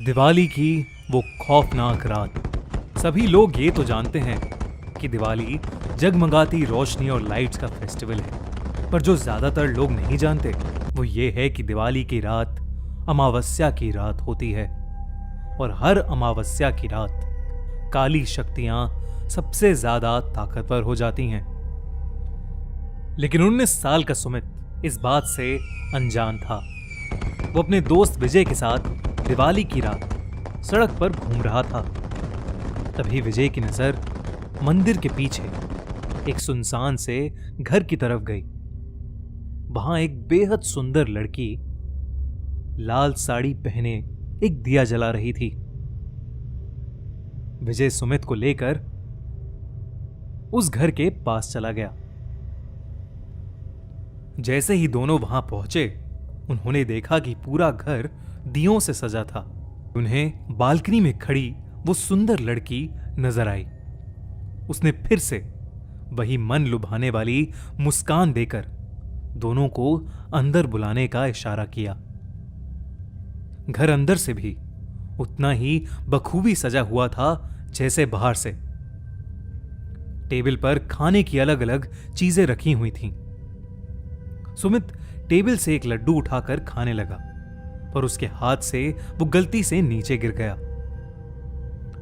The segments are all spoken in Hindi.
दिवाली की वो खौफनाक रात। सभी लोग ये तो जानते हैं कि दिवाली जगमगाती रोशनी और लाइट्स का फेस्टिवल है, पर जो ज्यादातर लोग नहीं जानते वो ये है कि दिवाली की रात अमावस्या की रात होती है। और हर अमावस्या की रात काली शक्तियां सबसे ज्यादा ताकतवर हो जाती हैं। लेकिन 19 साल का सुमित इस बात से अनजान था। वो अपने दोस्त विजय के साथ दिवाली की रात सड़क पर घूम रहा था। तभी विजय की नजर मंदिर के पीछे एक सुनसान से घर की तरफ गई। वहां एक बेहद सुंदर लड़की लाल साड़ी पहने एक दिया जला रही थी। विजय सुमित को लेकर उस घर के पास चला गया। जैसे ही दोनों वहां पहुंचे, उन्होंने देखा कि पूरा घर दियों से सजा था। उन्हें बालकनी में खड़ी वो सुंदर लड़की नजर आई। उसने फिर से वही मन लुभाने वाली मुस्कान देकर दोनों को अंदर बुलाने का इशारा किया। घर अंदर से भी उतना ही बखूबी सजा हुआ था जैसे बाहर से। टेबल पर खाने की अलग अलग चीजें रखी हुई थीं। सुमित टेबल से एक लड्डू उठाकर खाने लगा, पर उसके हाथ से वो गलती से नीचे गिर गया।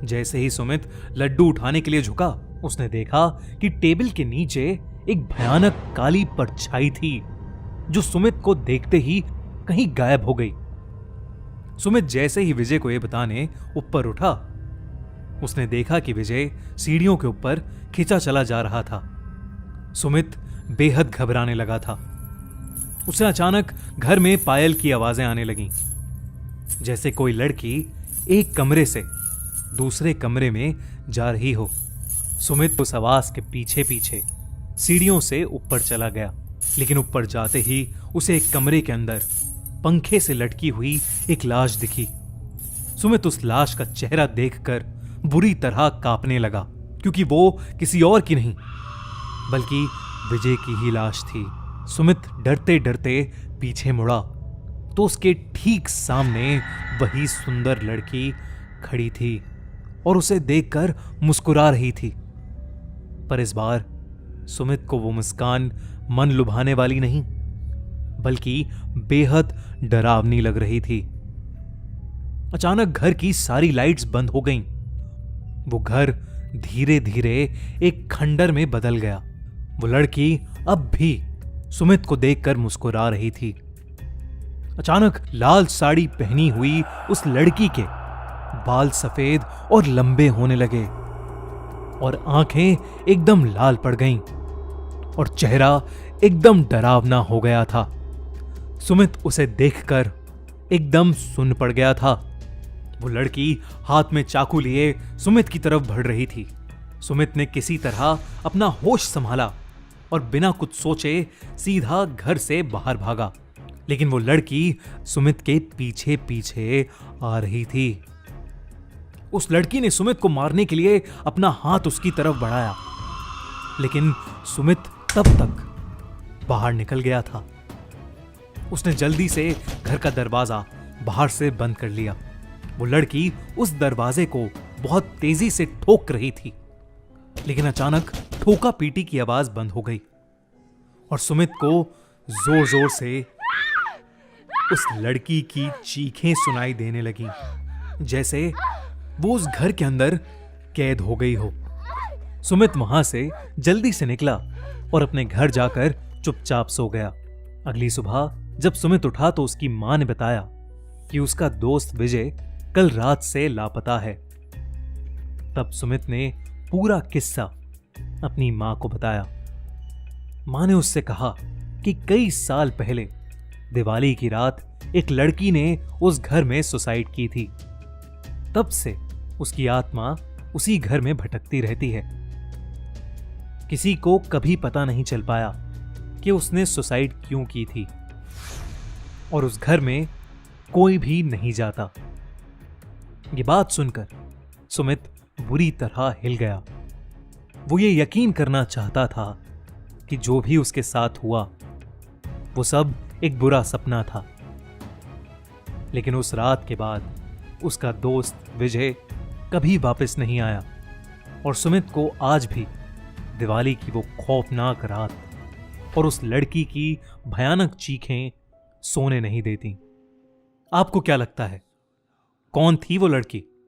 जैसे ही सुमित लड्डू उठाने के लिए झुका, उसने देखा कि टेबल के नीचे एक भयानक काली परछाई थी, जो सुमित को देखते ही कहीं गायब हो गई। सुमित जैसे ही विजय को यह बताने ऊपर उठा, उसने देखा कि विजय सीढ़ियों के ऊपर खिंचा चला जा रहा था। सुमित बेहद घबराने लगा था। उसे अचानक घर में पायल की आवाजें आने लगीं, जैसे कोई लड़की एक कमरे से दूसरे कमरे में जा रही हो। सुमित उस आवाज के पीछे पीछे सीढ़ियों से ऊपर चला गया, लेकिन ऊपर जाते ही उसे एक कमरे के अंदर पंखे से लटकी हुई एक लाश दिखी। सुमित उस लाश का चेहरा देखकर बुरी तरह कांपने लगा, क्योंकि वो किसी और की नहीं बल्कि विजय की ही लाश थी। सुमित डरते डरते पीछे मुड़ा तो उसके ठीक सामने वही सुंदर लड़की खड़ी थी और उसे देखकर मुस्कुरा रही थी। पर इस बार सुमित को वो मुस्कान मन लुभाने वाली नहीं, बल्कि बेहद डरावनी लग रही थी। अचानक घर की सारी लाइट्स बंद हो गईं। वो घर धीरे धीरे एक खंडर में बदल गया। वो लड़की अब भी सुमित को देखकर मुस्कुरा रही थी। अचानक लाल साड़ी पहनी हुई उस लड़की के बाल सफेद और लंबे होने लगे और आंखें एकदम लाल पड़ गईं और चेहरा एकदम डरावना हो गया था। सुमित उसे देखकर एकदम सुन्न पड़ गया था। वो लड़की हाथ में चाकू लिए सुमित की तरफ बढ़ रही थी। सुमित ने किसी तरह अपना होश संभाला और बिना कुछ सोचे सीधा घर से बाहर भागा, लेकिन वो लड़की सुमित के पीछे पीछे आ रही थी। उस लड़की ने सुमित को मारने के लिए अपना हाथ उसकी तरफ बढ़ाया, लेकिन सुमित तब तक बाहर निकल गया था। उसने जल्दी से घर का दरवाजा बाहर से बंद कर लिया। वो लड़की उस दरवाजे को बहुत तेजी से ठोक रही थी, लेकिन अचानक ठोका पीटी की आवाज बंद हो गई और सुमित को जोर जोर से उस लड़की की चीखें सुनाई देने लगीं, जैसे वो उस घर के अंदर कैद हो गई हो। सुमित वहां से जल्दी से निकला और अपने घर जाकर चुपचाप सो गया। अगली सुबह जब सुमित उठा तो उसकी मां ने बताया कि उसका दोस्त विजय कल रात से लापता है। तब सुमित ने पूरा किस्सा अपनी मां को बताया। मां ने उससे कहा कि कई साल पहले दिवाली की रात एक लड़की ने उस घर में सुसाइड की थी। तब से उसकी आत्मा उसी घर में भटकती रहती है। किसी को कभी पता नहीं चल पाया कि उसने सुसाइड क्यों की थी और उस घर में कोई भी नहीं जाता। ये बात सुनकर सुमित बुरी तरह हिल गया। वो ये यकीन करना चाहता था कि जो भी उसके साथ हुआ वो सब एक बुरा सपना था, लेकिन उस रात के बाद उसका दोस्त विजय कभी वापस नहीं आया और सुमित को आज भी दिवाली की वो खौफनाक रात और उस लड़की की भयानक चीखें सोने नहीं देती। आपको क्या लगता है, कौन थी वो लड़की?